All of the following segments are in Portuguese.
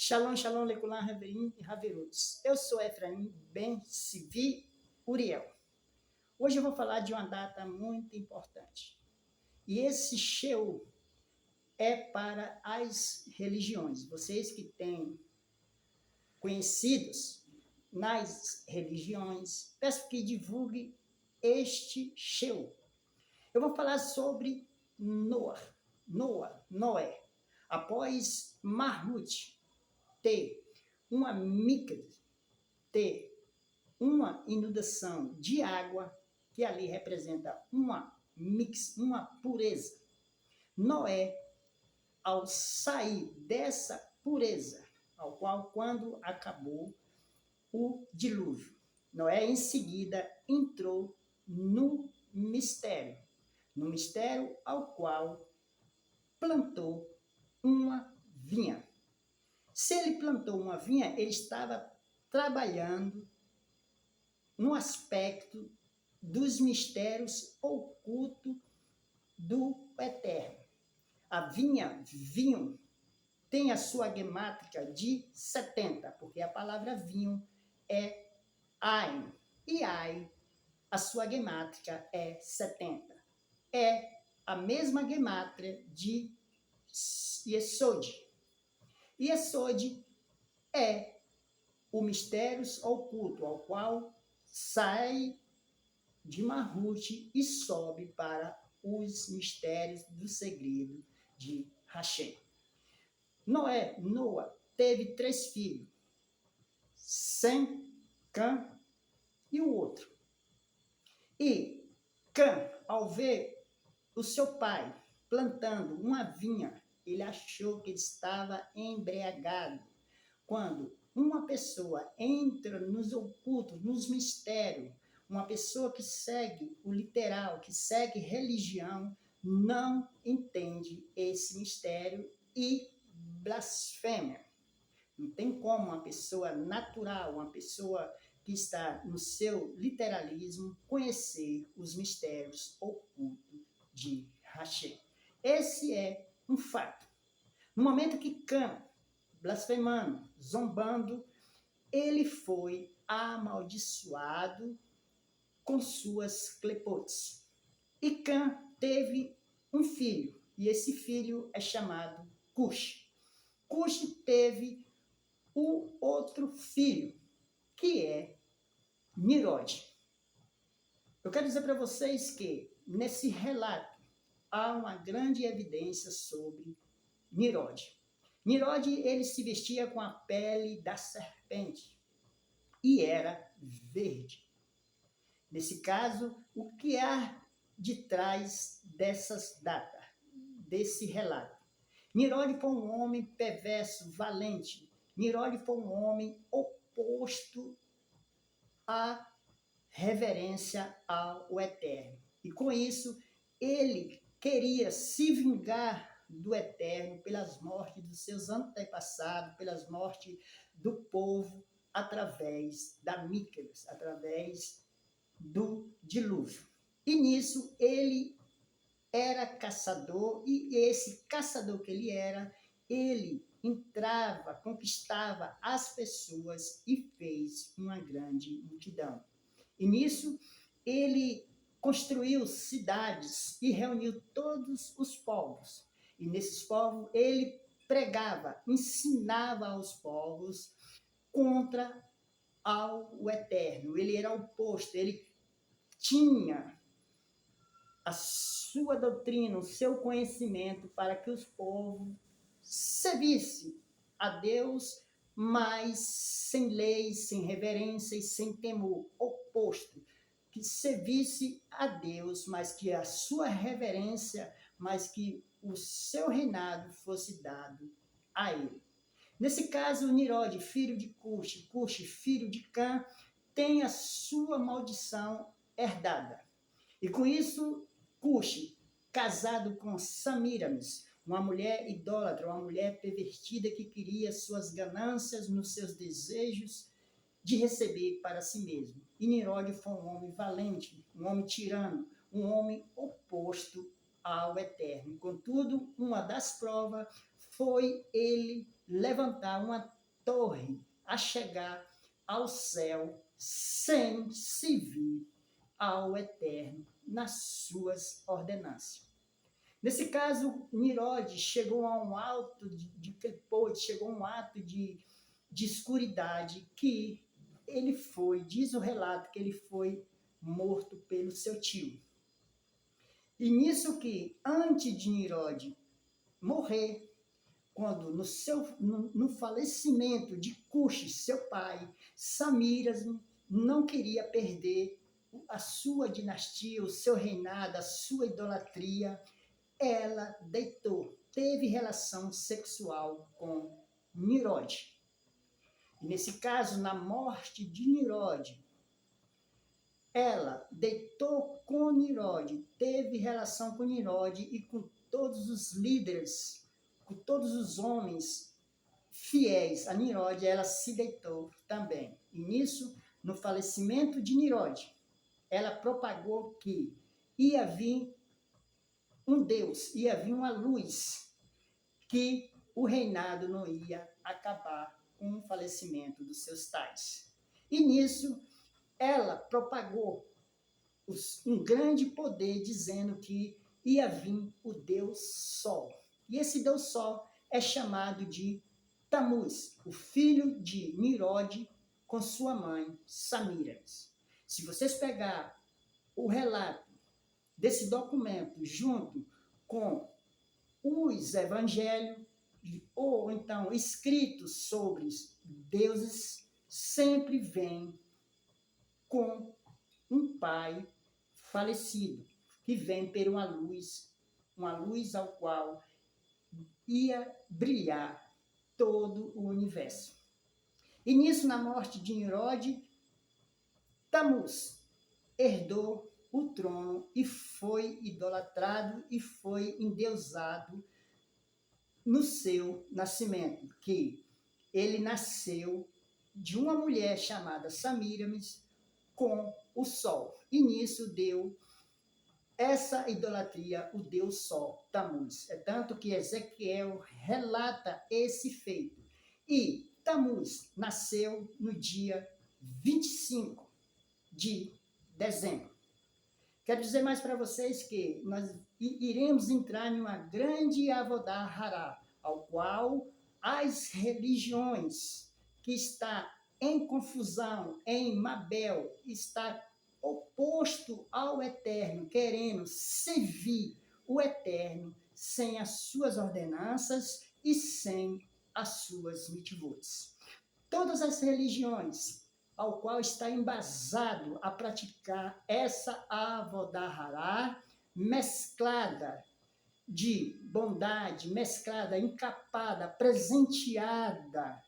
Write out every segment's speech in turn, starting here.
Shalom, shalom, lecular, Reverim e Haveruts. Eu sou Efraim Ben Sivi Uriel. Hoje eu vou falar de uma data muito importante. E esse Sheu é para as religiões. Vocês que têm conhecidos nas religiões, peço que divulgue este Sheu. Eu vou falar sobre Noé. Após Marmut ter uma micra, ter uma inundação de água, que ali representa uma pureza. Noé, ao sair dessa pureza, ao qual quando acabou o dilúvio, Noé em seguida entrou no mistério ao qual plantou uma vinha. Se ele plantou uma vinha, ele estava trabalhando no aspecto dos mistérios ocultos do Eterno. A vinha, vinho, tem a sua gemátrica de 70, porque a palavra vinho é Ain. E Ain, a sua gemátrica é 70. É a mesma gemátrica de Yesod. Yesod é o mistério oculto, ao qual sai de Marrute e sobe para os mistérios do segredo de Hashem. Noa teve 3 filhos, Sem, Cã e o outro. E Cã, ao ver o seu pai plantando uma vinha, ele achou que estava embriagado. Quando uma pessoa entra nos ocultos, nos mistérios, uma pessoa que segue o literal, que segue religião, não entende esse mistério e blasfêmia. Não tem como uma pessoa natural, uma pessoa que está no seu literalismo, conhecer os mistérios ocultos de Hashem. Esse é um fato. No momento que Cã, blasfemando, zombando, ele foi amaldiçoado com suas clepotes. E Cã teve um filho, e esse filho é chamado Cush. Cush teve o outro filho, que é Nirod. Eu quero dizer para vocês que, nesse relato, há uma grande evidência sobre Nirod. Nirod, ele se vestia com a pele da serpente e era verde. Nesse caso, o que há de trás dessas datas, desse relato? Nirod foi um homem perverso, valente. Nirod foi um homem oposto à reverência ao Eterno. E com isso, ele queria se vingar do Eterno pelas mortes dos seus antepassados, pelas mortes do povo, através da Míqueles, através do dilúvio. E nisso ele era caçador, e esse caçador que ele entrava, conquistava as pessoas e fez uma grande multidão. E nisso ele construiu cidades e reuniu todos os povos. E nesses povos ele pregava, ensinava aos povos contra ao Eterno. Ele era oposto, ele tinha a sua doutrina, o seu conhecimento para que os povos servissem a Deus, mas sem lei, sem reverência e sem temor, oposto, que servisse a Deus, mas que a sua reverência, mas que o seu reinado fosse dado a ele. Nesse caso, Nirod, filho de Cush, Cush, filho de Cã, tem a sua maldição herdada. E com isso, Cush, casado com Samiramis, uma mulher idólatra, uma mulher pervertida que queria suas ganâncias nos seus desejos de receber para si mesmo. E Nirod foi um homem valente, um homem tirano, um homem oposto ao Eterno. Contudo, uma das provas foi ele levantar uma torre a chegar ao céu sem servir ao Eterno nas suas ordenanças. Nesse caso, Nirode chegou a um alto chegou a um ato de escuridade que ele foi, diz o relato, que ele foi morto pelo seu tio. E nisso que, antes de Nirode morrer, quando no falecimento de Cuxi, seu pai, Samiras não queria perder a sua dinastia, o seu reinado, a sua idolatria. Ela teve relação sexual com Nirode. E nesse caso, na morte de Nirode, ela deitou com Nirode, teve relação com Nirode e com todos os líderes, com todos os homens fiéis a Nirode, ela se deitou também. E nisso, no falecimento de Nirode, ela propagou que ia vir um Deus, ia vir uma luz, que o reinado não ia acabar com o falecimento dos seus tais. E nisso, ela propagou um grande poder, dizendo que ia vir o Deus Sol. E esse Deus Sol é chamado de Tamuz, o filho de Nirode com sua mãe, Samiras. Se vocês pegar o relato desse documento junto com os evangelhos, ou então escritos sobre deuses, sempre vem com um pai falecido, que vem por uma luz ao qual ia brilhar todo o universo. E nisso, na morte de Nirode, Tamuz herdou o trono e foi idolatrado e foi endeusado no seu nascimento, que ele nasceu de uma mulher chamada Samiramis com o sol. E nisso deu essa idolatria, o Deus Sol, Tamuz. É tanto que Ezequiel relata esse feito. E Tamuz nasceu no dia 25 de dezembro. Quero dizer mais para vocês que nós iremos entrar em uma grande Avodah Hará, ao qual as religiões que está em confusão, em Mabel, está oposto ao Eterno, querendo servir o Eterno sem as suas ordenanças e sem as suas mitzvot. Todas as religiões ao qual está embasado a praticar essa Avodah Hará, mesclada de bondade, mesclada, encapada, presenteada,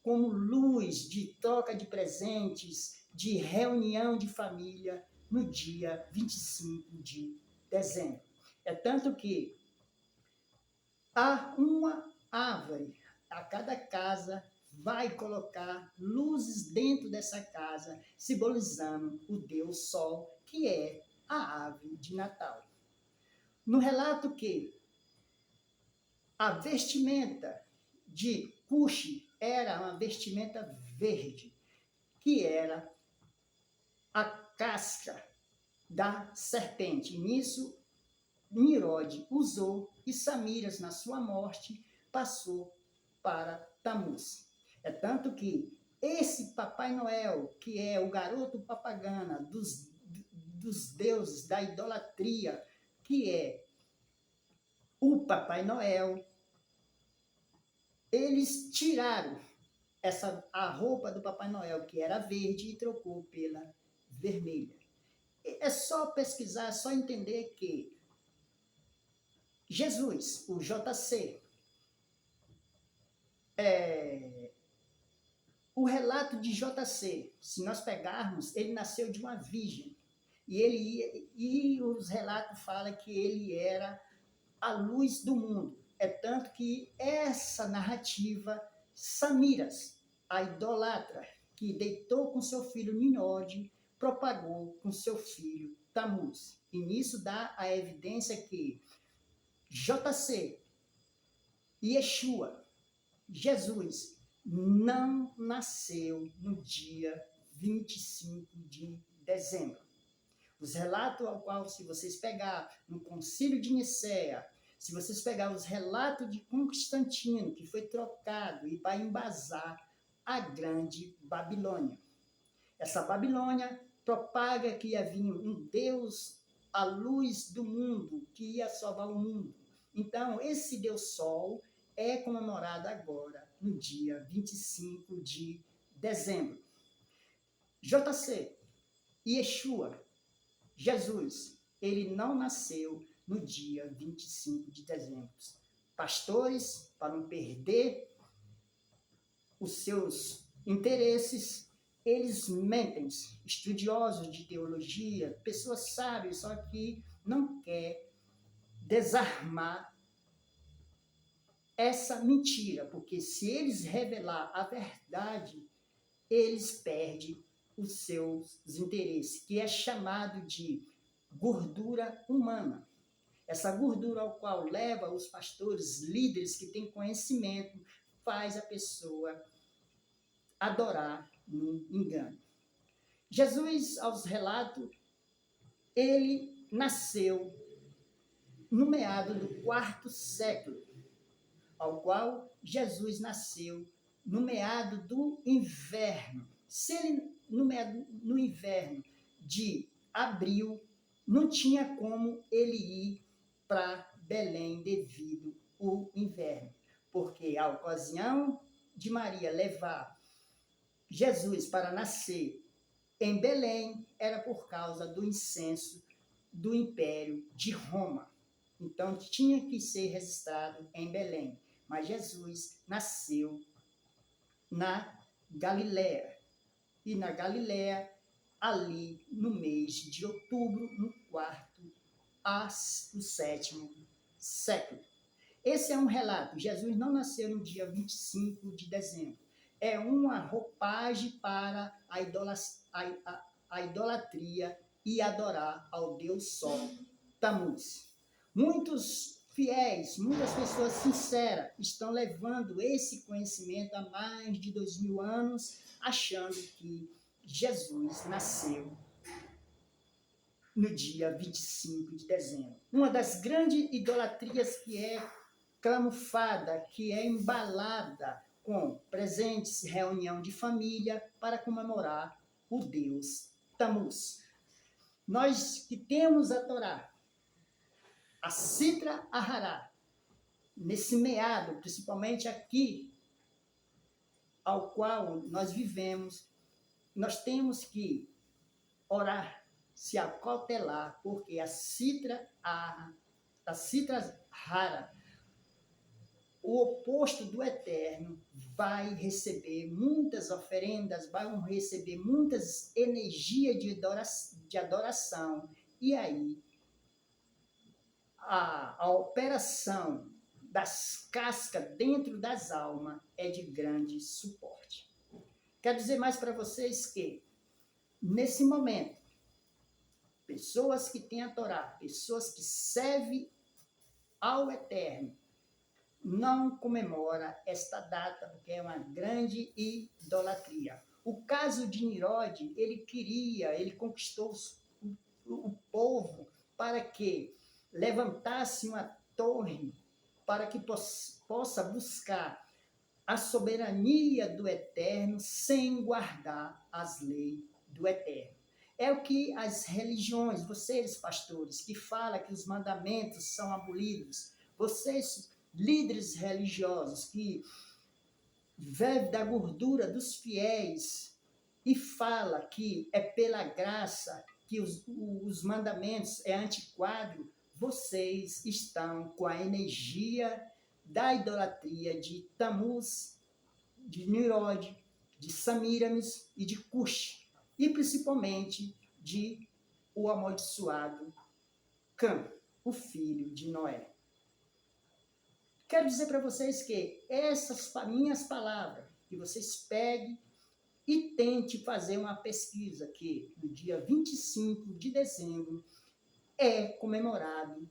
como luz de troca de presentes, de reunião de família no dia 25 de dezembro. É tanto que há uma árvore a cada casa, vai colocar luzes dentro dessa casa, simbolizando o Deus Sol, que é a ave de Natal. No relato que a vestimenta de Cuxi era uma vestimenta verde, que era a casca da serpente. E nisso, Nirode usou e Samiras, na sua morte, passou para Tamuz. É tanto que esse Papai Noel, que é o garoto papagana dos deuses da idolatria, que é o Papai Noel, eles tiraram a roupa do Papai Noel, que era verde, e trocou pela vermelha. É só pesquisar, é só entender que Jesus, o JC, o relato de JC, se nós pegarmos, ele nasceu de uma virgem. E os relatos falam que ele era a luz do mundo. É tanto que essa narrativa, Samiras, a idolatra, que deitou com seu filho Nirode, propagou com seu filho Tamuz. E nisso dá a evidência que JC, Yeshua, Jesus não nasceu no dia 25 de dezembro. Os relatos ao qual, se vocês pegar no Concílio de Nicéia, se vocês pegar os relatos de Constantino, que foi trocado e vai embasar a grande Babilônia. Essa Babilônia propaga que ia vir um Deus, a luz do mundo, que ia salvar o mundo. Então, esse Deus Sol é comemorado agora, no dia 25 de dezembro. JC, Yeshua, Jesus, ele não nasceu no dia 25 de dezembro. Pastores, para não perder os seus interesses, eles mentem. Estudiosos de teologia, pessoas sábias, só que não quer desarmar essa mentira, porque se eles revelar a verdade, eles perdem os seus interesses, que é chamado de gordura humana. Essa gordura ao qual leva os pastores, líderes que têm conhecimento, faz a pessoa adorar no engano. Jesus, aos relatos, ele nasceu no meado do 4º século, ao qual Jesus nasceu no meado do inverno. Se ele no inverno de abril, não tinha como ele ir para Belém devido ao inverno, porque a ocasião de Maria levar Jesus para nascer em Belém era por causa do incenso do Império de Roma. Então tinha que ser registrado em Belém. Mas Jesus nasceu na Galiléia. E na Galiléia, ali no mês de outubro, no 4º ao 7º século. Esse é um relato. Jesus não nasceu no dia 25 de dezembro. É uma roupagem para a idolatria e adorar ao Deus Sol, Tammuz. Muitos fiéis, muitas pessoas sinceras estão levando esse conhecimento há mais de 2000 anos, achando que Jesus nasceu no dia 25 de dezembro. Uma das grandes idolatrias que é camuflada, que é embalada com presentes, reunião de família para comemorar o Deus Tammuz. Nós que temos a Torá, a Sitra Ahará, nesse meado, principalmente aqui, ao qual nós vivemos, nós temos que orar, se acautelar, porque a Sitra Ahará, o oposto do eterno, vai receber muitas oferendas, vai receber muitas energias de adoração, e aí a operação das cascas dentro das almas é de grande suporte. Quero dizer mais para vocês que, nesse momento, pessoas que têm a Torá, pessoas que servem ao Eterno, não comemora esta data, porque é uma grande idolatria. O caso de Nirode, ele conquistou o povo para que levantasse uma torre para que possa buscar a soberania do Eterno sem guardar as leis do Eterno. É o que as religiões, vocês pastores, que falam que os mandamentos são abolidos, vocês líderes religiosos que vivem da gordura dos fiéis e fala que é pela graça que os mandamentos é antiquado, vocês estão com a energia da idolatria de Tammuz, de Nirode, de Samiramis e de Cush, e principalmente de o amaldiçoado Cã, o filho de Noé. Quero dizer para vocês que essas minhas palavras, que vocês peguem e tente fazer uma pesquisa, que no dia 25 de dezembro é comemorado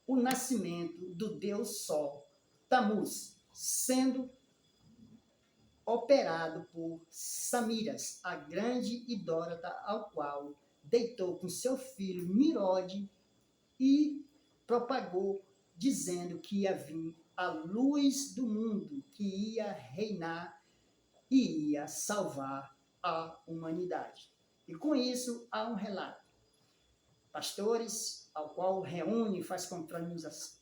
o nascimento do Deus Sol, Tammuz. sendo operado por Samiras, a grande idólatra, ao qual deitou com seu filho Nimrod e propagou, dizendo que ia vir a luz do mundo, que ia reinar e ia salvar a humanidade. E com isso há um relato. Pastores, ao qual reúne, faz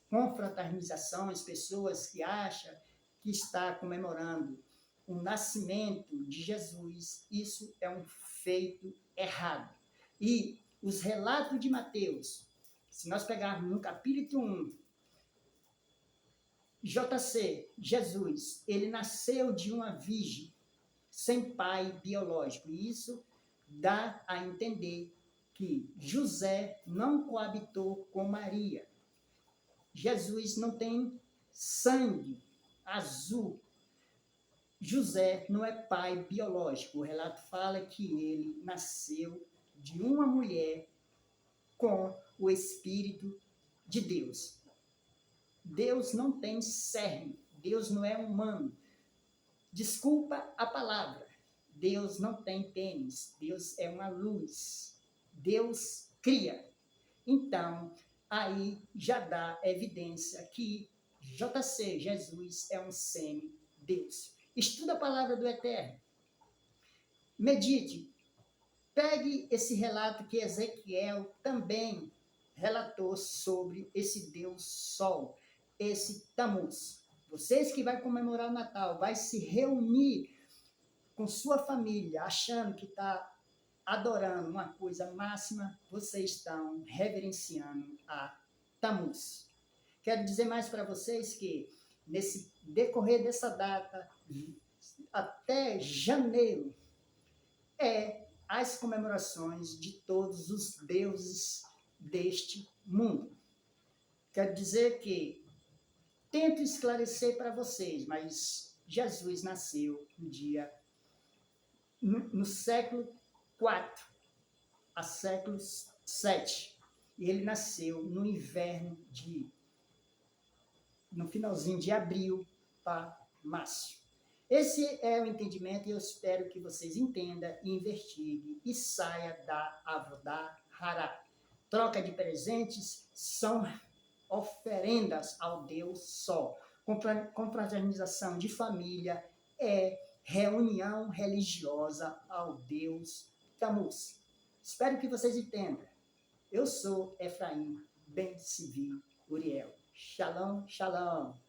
confraternizações, pessoas que acham que está comemorando o nascimento de Jesus, isso é um feito errado. E os relatos de Mateus, se nós pegarmos no capítulo 1, JC, Jesus, ele nasceu de uma virgem, sem pai biológico. E isso dá a entender que José não coabitou com Maria. Jesus não tem sangue azul. José não é pai biológico. O relato fala que ele nasceu de uma mulher com o Espírito de Deus. Deus não tem cerne. Deus não é humano. Desculpa a palavra. Deus não tem pênis. Deus é uma luz. Deus cria. Então, aí já dá evidência que JC, Jesus, é um semi-Deus. Estuda a palavra do Eterno. Medite. Pegue esse relato que Ezequiel também relatou sobre esse Deus Sol, esse Tammuz. Vocês que vão comemorar o Natal, vai se reunir com sua família, achando que está adorando uma coisa máxima, vocês estão reverenciando a Tammuz. Quero dizer mais para vocês que, nesse decorrer dessa data, até janeiro, as comemorações de todos os deuses deste mundo. Quero dizer que tento esclarecer para vocês, mas Jesus nasceu no século IV a século VII. E ele nasceu no inverno no finalzinho de abril para março. Esse é o entendimento e eu espero que vocês entendam e investiguem e saia da Avodah Hará. Troca de presentes são oferendas ao Deus Sol. Confraternização de família é reunião religiosa ao Deus Tammuz. Espero que vocês entendam. Eu sou Efraim Ben Sivi Uriel. Shalom, shalom.